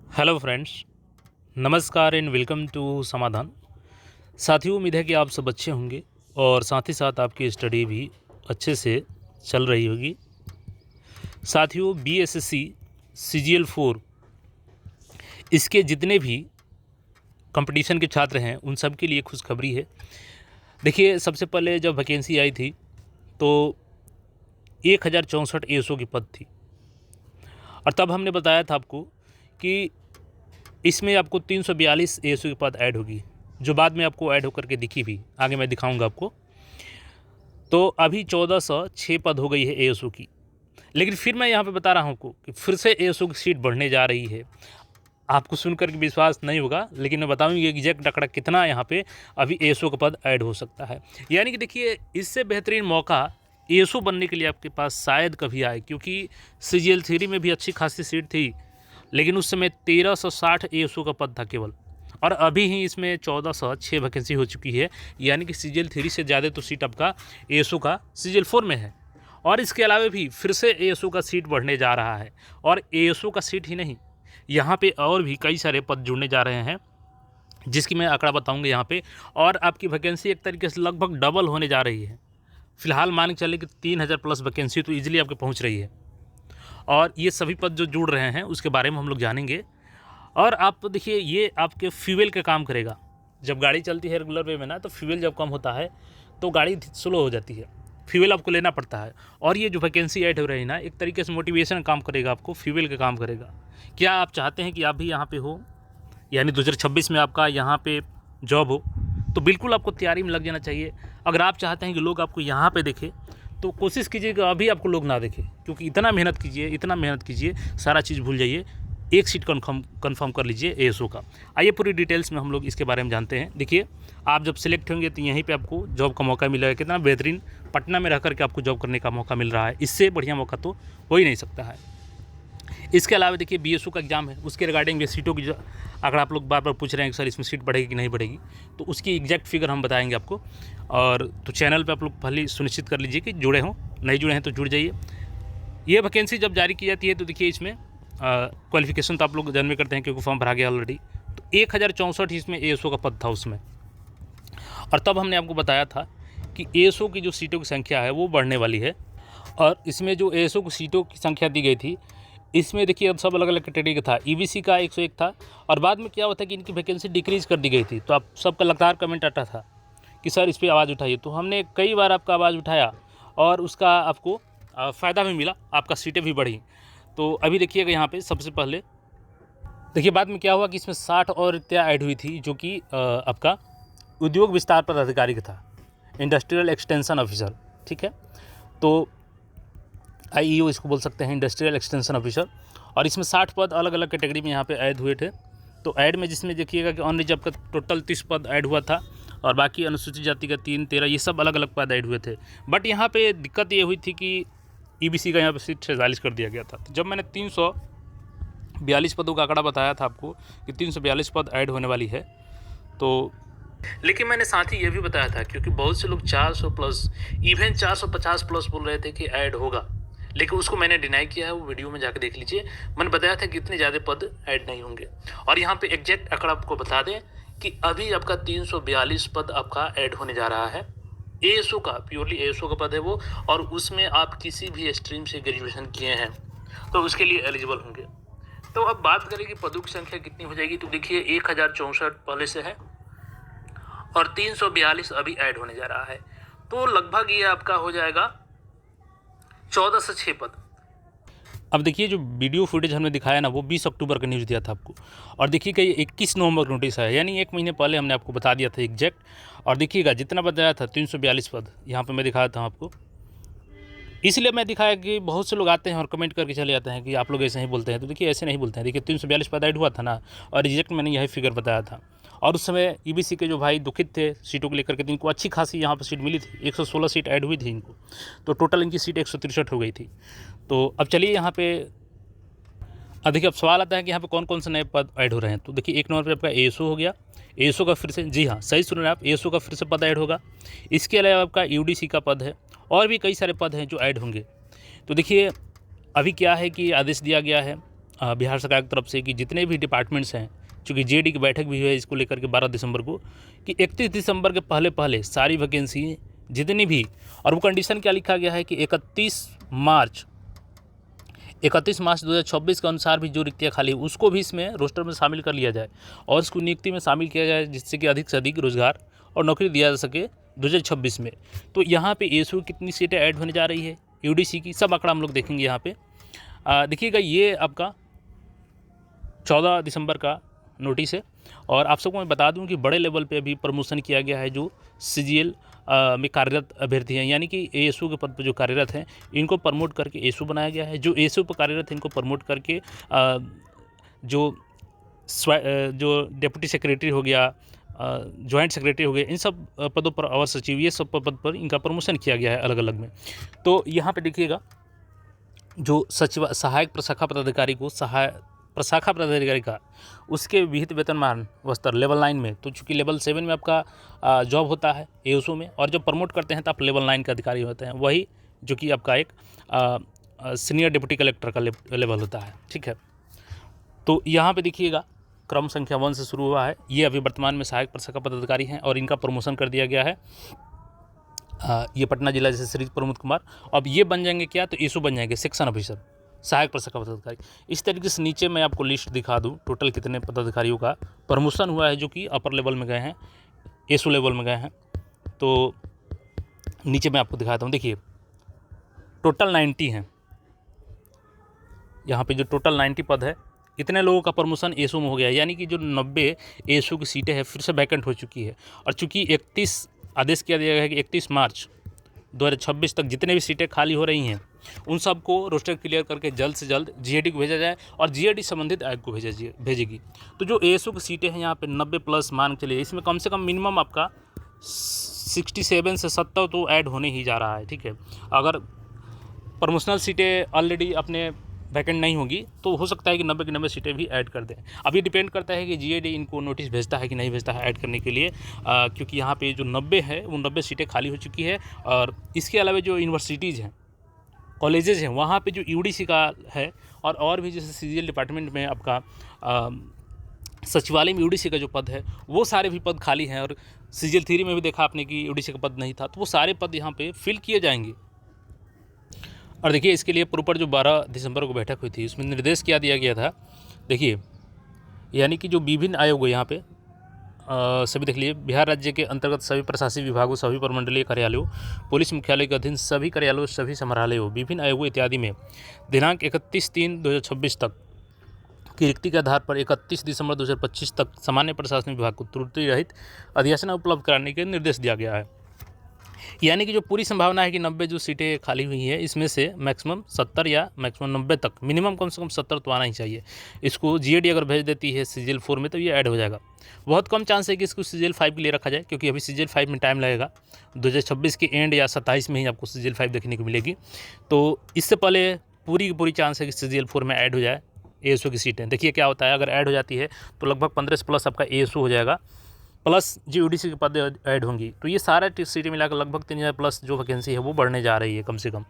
Hello friends, नमस्कार and welcome to समाधान। साथियों, उम्मीद है कि आप सब अच्छे होंगे और साथ ही साथ आपकी स्टडी भी अच्छे से चल रही होगी। साथियों, बीएसएससी सीजीएल 4 इसके जितने भी कंपटीशन के छात्र हैं उन सब के लिए खुशखबरी है। देखिए, सबसे पहले जब वैकेंसी आई थी तो 1064 एएसओ की पद थी और तब हमने बताया था आपको कि इसमें आपको 342 एएसओ की पद ऐड होगी, जो बाद में आपको ऐड होकर के दिखी भी, आगे मैं दिखाऊंगा आपको। तो अभी 1406 पद हो गई है एएसओ की। लेकिन फिर मैं यहाँ पे बता रहा हूँ आपको कि फिर से एएसओ की सीट बढ़ने जा रही है। आपको सुनकर के विश्वास नहीं होगा, लेकिन मैं बताऊँगी एग्जैक्ट आंकड़ा कितना यहाँ पे अभी एएसओ का पद ऐड हो सकता है। यानी कि देखिए, इससे बेहतरीन मौका एएसओ बनने के लिए आपके पास शायद कभी आए, क्योंकि सीजीएल 3 में भी अच्छी खासी सीट थी, लेकिन उस समय 1360 एएसओ का पद था केवल, और अभी ही इसमें 1406 वैकेंसी हो चुकी है। यानी कि सीजीएल 3 से ज़्यादा तो सीट आपका एएसओ का सीजीएल 4 में है। और इसके अलावा भी फिर से एएसओ का सीट बढ़ने जा रहा है, और एएसओ का सीट ही नहीं, यहाँ पे और भी कई सारे पद जुड़ने जा रहे हैं, जिसकी मैं आंकड़ा बताऊँगा यहाँ पे। और आपकी वैकेंसी एक तरीके से लगभग डबल होने जा रही है। फिलहाल मान के चले कि 3000 प्लस वैकेंसी तो ईजिली आपके पहुँच रही है, और ये सभी पद जो जुड़ रहे हैं उसके बारे में हम लोग जानेंगे। और आप देखिए, ये आपके फ्यूल का काम करेगा। जब गाड़ी चलती है रेगुलर वे में ना, तो फ्यूल जब कम होता है तो गाड़ी स्लो हो जाती है, फ्यूल आपको लेना पड़ता है। और ये जो वैकेंसी ऐड हो रही है ना, एक तरीके से मोटिवेशन काम करेगा, आपको फ्यूल का काम करेगा। क्या आप चाहते हैं कि आप भी यहाँ पे हो, यानी 2026 में आपका यहाँ पे जॉब हो, तो बिल्कुल आपको तैयारी में लग जाना चाहिए। अगर आप चाहते हैं कि लोग आपको यहाँ पे देखें, तो कोशिश कीजिए कि अभी आपको लोग ना देखें, क्योंकि इतना मेहनत कीजिए, सारा चीज़ भूल जाइए, एक सीट कन्फर्म कर लीजिए एएसओ का। आइए पूरी डिटेल्स में हम लोग इसके बारे में जानते हैं। देखिए, आप जब सिलेक्ट होंगे तो यहीं पे आपको जॉब का मौका मिलेगा। कितना बेहतरीन, पटना में रह करके आपको जॉब करने का मौका मिल रहा है। इससे बढ़िया मौका तो हो ही नहीं सकता है। इसके अलावा देखिए, बीएसओ का एग्ज़ाम है, उसके रिगार्डिंग सीटों की अगर आप लोग बार बार पूछ रहे हैं कि सर इसमें सीट बढ़ेगी कि नहीं बढ़ेगी, तो उसकी एग्जैक्ट फिगर हम बताएंगे आपको। और तो चैनल पे आप लोग पहले सुनिश्चित कर लीजिए कि जुड़े हों, नहीं जुड़े हैं तो जुड़ जाइए। ये वैकेंसी जब जारी की जाती है तो देखिए, इसमें क्वालिफिकेशन तो आप लोग जन्म करते हैं, क्योंकि फॉर्म भरा गया ऑलरेडी। तो 1064 इसमें एएसओ का पद था उसमें। और तब हमने आपको बताया था कि एएसओ की जो सीटों की संख्या है वो बढ़ने वाली है। और इसमें जो एएसओ की सीटों की संख्या दी गई थी, इसमें देखिए अब सब अलग अलग कैटेगरी का था। ईबीसी का 101 था, और बाद में क्या हुआ था कि इनकी वैकेंसी डिक्रीज़ कर दी गई थी। तो आप सबका लगातार कमेंट आता था कि सर इस पर आवाज़ उठाइए। तो हमने कई बार आपका आवाज़ उठाया और उसका आपको फ़ायदा भी मिला, आपका सीटें भी बढ़ी। तो अभी देखिएगा यहाँ पे सबसे पहले देखिए, बाद में क्या हुआ कि इसमें 60 और रिक्तियाँ ऐड हुई थी, जो कि आपका उद्योग विस्तार पदाधिकारी का था, इंडस्ट्रियल एक्सटेंशन ऑफिसर। ठीक है, तो आईईओ इसको बोल सकते हैं, इंडस्ट्रियल एक्सटेंशन ऑफिसर। और इसमें 60 पद अलग अलग कैटेगरी में यहाँ पे ऐड हुए थे। तो ऐड में जिसमें देखिएगा कि अनरिजर्व का टोटल 30 पद ऐड हुआ था, और बाकी अनुसूचित जाति का 3, 13 ये सब अलग अलग पद ऐड हुए थे। बट यहाँ पे दिक्कत ये हुई थी कि ईबीसी का यहाँ पे सीट 46 कर दिया गया था। तो जब मैंने 342 पदों का आंकड़ा बताया था आपको कि 342 पद ऐड होने वाली है, तो लेकिन मैंने साथ ही ये भी बताया था, क्योंकि बहुत से लोग 400 प्लस, इवन 450 प्लस बोल रहे थे कि ऐड होगा, लेकिन उसको मैंने डिनाई किया है। वो वीडियो में जाकर देख लीजिए। मैंने बताया था कि इतने ज़्यादा पद ऐड नहीं होंगे। और यहाँ पे एग्जैक्ट आंकड़ा आपको बता दें कि अभी आपका 342 पद आपका ऐड होने जा रहा है। एएसओ का, प्योरली एएसओ का पद है वो, और उसमें आप किसी भी स्ट्रीम से ग्रेजुएशन किए हैं तो उसके लिए एलिजिबल होंगे। तो अब बात करें कि पदों की संख्या कितनी हो जाएगी, तो देखिए 1064 पहले से है और 342 अभी ऐड होने जा रहा है। तो लगभग ये आपका हो जाएगा 14 से 6 पद। अब देखिए, जो वीडियो फुटेज हमने दिखाया ना, वो 20 अक्टूबर का न्यूज़ दिया था आपको, और देखिए कि 21 नवंबर का नोटिस है, यानी 1 महीने पहले हमने आपको बता दिया था एग्जैक्ट। और देखिएगा जितना बताया था 342 पद यहाँ पे मैं दिखाया था आपको। इसलिए मैं दिखाया कि बहुत से लोग आते हैं और कमेंट करके चले जाते हैं कि आप लोग ऐसे ही बोलते हैं। तो देखिए, ऐसे नहीं बोलते हैं। देखिए, 342 पद ऐड हुआ था ना, और एग्जैक्ट मैंने यही फिगर बताया था। और उस समय ईबीसी के जो भाई दुखित थे सीटों को लेकर के, तो इनको अच्छी खासी यहाँ पर सीट मिली थी, 116 सीट ऐड हुई थी इनको। तो टोटल इनकी सीट 163 हो गई थी। तो अब चलिए यहाँ पे देखिए, अब सवाल आता है कि यहाँ पे कौन कौन से नए पद ऐड हो रहे हैं। तो देखिए, 1 नंबर पर आपका एएसओ हो गया। एएसओ का फिर से, जी हाँ सही सुन रहे हैं आप, एएसओ का फिर से पद ऐड होगा। इसके अलावा आपका यूडीसी का पद है, और भी कई सारे पद हैं जो ऐड होंगे। तो देखिए, अभी क्या है कि आदेश दिया गया है बिहार सरकार की तरफ से कि जितने भी डिपार्टमेंट्स हैं, चूँकि जेडी की बैठक भी है इसको लेकर के 12 दिसंबर को, कि 31 दिसंबर के पहले सारी वैकेंसी जितनी भी, और वो कंडीशन क्या लिखा गया है कि 31 मार्च 2026 के अनुसार भी जो रिक्तियाँ खाली उसको भी इसमें रोस्टर में शामिल कर लिया जाए और इसको नियुक्ति में शामिल किया जाए, जिससे कि अधिक से अधिक रोजगार और नौकरी दिया जा सके 2026 में। तो यहाँ पे एएसयू कितनी सीटें ऐड होने जा रही है, यूडीसी की सब आंकड़ा हम लोग देखेंगे यहाँ पे। देखिएगा ये आपका 14 दिसंबर का नोटिस है। और आप सबको मैं बता दूं कि बड़े लेवल पे अभी प्रमोशन किया गया है जो सीजीएल में कार्यरत अभ्यर्थी हैं, यानी कि एएसयू के पद पर जो कार्यरत हैं इनको प्रमोट करके एएसयू बनाया गया है। जो एएसयू पर कार्यरत हैं इनको प्रमोट करके जो डिप्टी सेक्रेटरी हो गया, जॉइंट सेक्रेटरी हो गया, इन सब पदों पर, अवर सचिव, ये सब पद पर इनका प्रमोशन किया गया है अलग अलग में। तो यहाँ पे देखिएगा जो सहायक प्रशाखा पदाधिकारी को प्रशाखा पदाधिकारी का उसके विहित वेतनमान स्तर लेवल 9 में, तो चूँकि लेवल 7 में आपका जॉब होता है एएसयू में, और जब प्रमोट करते हैं तो आप लेवल 9 के अधिकारी होते हैं, वही जो कि आपका एक सीनियर डिप्टी कलेक्टर का लेवल होता है। ठीक है, तो यहाँ पे देखिएगा क्रम संख्या 1 से शुरू हुआ है। ये अभी वर्तमान में सहायक प्रशाखा पदाधिकारी हैं और इनका प्रमोशन कर दिया गया है। ये पटना जिला जैसे श्री प्रमोद कुमार, अब ये बन जाएंगे क्या, तो एएसयू बन जाएंगे सेक्शन ऑफिसर, सहायक प्रशाखा पदाधिकारी। इस तरीके से नीचे मैं आपको लिस्ट दिखा दूं टोटल कितने पदाधिकारियों का प्रमोशन हुआ है जो कि अपर लेवल में गए हैं, एएसयू लेवल में गए हैं। तो नीचे मैं आपको दिखाता हूं, देखिए टोटल 90 हैं यहाँ पे, जो टोटल 90 पद है, इतने लोगों का प्रमोशन एएसयू में हो गया, यानी कि जो 90 एएसयू की सीटें हैं फिर से वैकेंट हो चुकी है। और चूँकि 31 आदेश किया गया है कि 31 मार्च 2026 तक जितने भी सीटें खाली हो रही हैं उन सबको रोस्टर क्लियर करके जल्द से जल्द जीएडी को भेजा जाए और जीएडी संबंधित आयोग को भेजेगी। तो जो एएसयू की सीटें हैं यहाँ पे 90 प्लस मान के चलिए, इसमें कम से कम मिनिमम आपका 67 से 70 तो ऐड होने ही जा रहा है। ठीक है, अगर प्रमोशनल सीटें ऑलरेडी अपने वैकेंट नहीं होगी तो हो सकता है कि 90 की 90 सीटें भी ऐड कर दें। अब ये डिपेंड करता है कि जीएडी इनको नोटिस भेजता है कि नहीं भेजता है ऐड करने के लिए, क्योंकि यहाँ पे जो 90 है वो 90 सीटें खाली हो चुकी है। और इसके अलावा जो यूनिवर्सिटीज़ हैं, कॉलेजेस हैं, वहाँ पे जो यूडीसी का है और भी जैसे सीजीएल डिपार्टमेंट में आपका सचिवालय में यूडीसी का जो पद है वो सारे भी पद खाली हैं। और सीजीएल 3 में भी देखा आपने कि यूडीसी का पद नहीं था, तो वो सारे पद यहाँ पे फिल किए जाएंगे। और देखिए इसके लिए प्रॉपर जो 12 दिसंबर को बैठक हुई थी उसमें निर्देश क्या दिया गया था, देखिए यानी कि जो विभिन्न आयोग है यहाँ पे सभी देख लिए, बिहार राज्य के अंतर्गत सभी प्रशासनिक विभागों, सभी प्रमंडलीय कार्यालयों, पुलिस मुख्यालय के अधीन सभी कार्यालयों, सभी संग्रहालयों, विभिन्न आयोगों इत्यादि में दिनांक 31/3/2026 तक की रिक्ति के आधार पर 31 दिसंबर 2025 तक सामान्य प्रशासनिक विभाग को त्रुटि रहित अधिसूचना उपलब्ध कराने के निर्देश दिया गया है। यानी कि जो पूरी संभावना है कि 90 जो सीटें खाली हुई हैं इसमें से मैक्सिमम 70 या मैक्सिमम 90 तक, मिनिमम कम से कम 70 तो आना ही चाहिए। इसको जीएडी अगर भेज देती है सीजीएल 4 में तो ये ऐड हो जाएगा। बहुत कम चांस है कि इसको सीजीएल 5 के लिए रखा जाए, क्योंकि अभी सीजीएल 5 में टाइम लगेगा, 2026 के एंड या 27 में ही आपको सीजीएल 5 देखने को मिलेगी। तो इससे पहले पूरी की पूरी चांस है कि सीजीएल 4 में ऐड हो जाए एएसयू की सीटें। देखिए क्या होता है, अगर ऐड हो जाती है तो लगभग 15 प्लस आपका एएसयू हो जाएगा, प्लस जो यूडीसी के पद ऐड होंगी, तो ये सारा सीटें मिलाकर लगभग 3000 प्लस जो वैकेंसी है वो बढ़ने जा रही है कम से कम।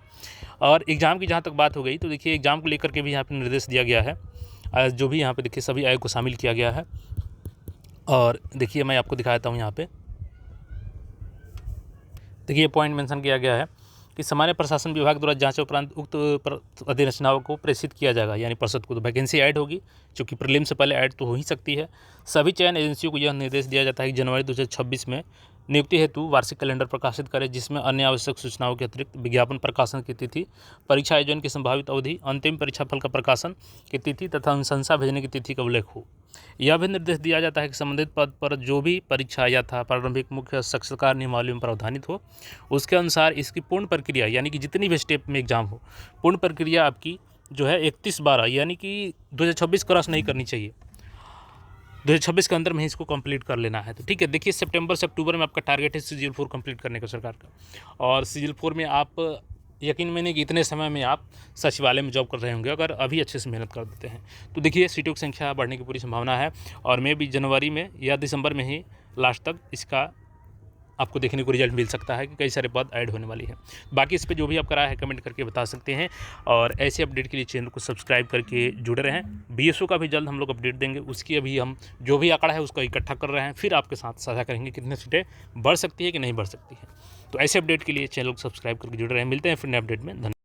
और एग्ज़ाम की जहाँ तक बात हो गई तो देखिए एग्ज़ाम को लेकर के भी यहाँ पे निर्देश दिया गया है, जो भी यहाँ पे देखिए सभी आयोग को शामिल किया गया है। और देखिए मैं आपको दिखाता हूँ यहाँ पे, देखिए पॉइंट मेंशन किया गया है कि सामान्य प्रशासन विभाग द्वारा जांच उपरांत उक्त अधिसूचनाओं को प्रेषित किया जाएगा, यानी परिषद को। तो वैकेंसी ऐड होगी, चूँकि प्रीलिम से पहले ऐड तो हो ही सकती है। सभी चयन एजेंसियों को यह निर्देश दिया जाता है कि जनवरी 2026 में नियुक्ति हेतु वार्षिक कैलेंडर प्रकाशित करें, जिसमें अन्य आवश्यक सूचनाओं के अतिरिक्त विज्ञापन प्रकाशन की तिथि, परीक्षा आयोजन की संभावित अवधि, अंतिम परीक्षा फल का प्रकाशन की तिथि तथा अनुशंसा भेजने की तिथि का उल्लेख हो। यह भी निर्देश दिया जाता है कि संबंधित पद पर जो भी परीक्षा या था प्रारंभिक मुख्य साक्षात्कार नियमावली में प्रावधानित हो, उसके अनुसार इसकी पूर्ण प्रक्रिया, यानी कि जितनी भी स्टेप में एग्जाम हो, पूर्ण प्रक्रिया आपकी जो है 31/12 यानी कि 2026 क्रॉस नहीं करनी चाहिए, 2026 के अंदर में ही इसको कंप्लीट कर लेना है। तो ठीक है, देखिए सितंबर से अक्टूबर में आपका टारगेट है सीजीएल 4 कंप्लीट करने का सरकार का। और सीजीएल 4 में आप यकीन मानिए कि इतने समय में आप सचिवालय में जॉब कर रहे होंगे अगर अभी अच्छे से मेहनत कर देते हैं। तो देखिए सीटों की संख्या बढ़ने की पूरी संभावना है और मे भी जनवरी में या दिसंबर में ही लास्ट तक इसका आपको देखने को रिजल्ट मिल सकता है कि कई सारे पद ऐड होने वाली है। बाकी इस पर जो भी आपका राय है कमेंट करके बता सकते हैं, और ऐसे अपडेट के लिए चैनल को सब्सक्राइब करके जुड़े रहें। बीएसओ का भी जल्द हम लोग अपडेट देंगे, उसकी अभी हम जो भी आंकड़ा है उसका इकट्ठा कर रहे हैं, फिर आपके साथ साझा करेंगे कितने सीटें बढ़ सकती है कि नहीं बढ़ सकती है। तो ऐसे अपडेट के लिए चैनल को सब्सक्राइब करके जुड़े रहें। मिलते हैं फिर नए अपडेट में। धन्यवाद।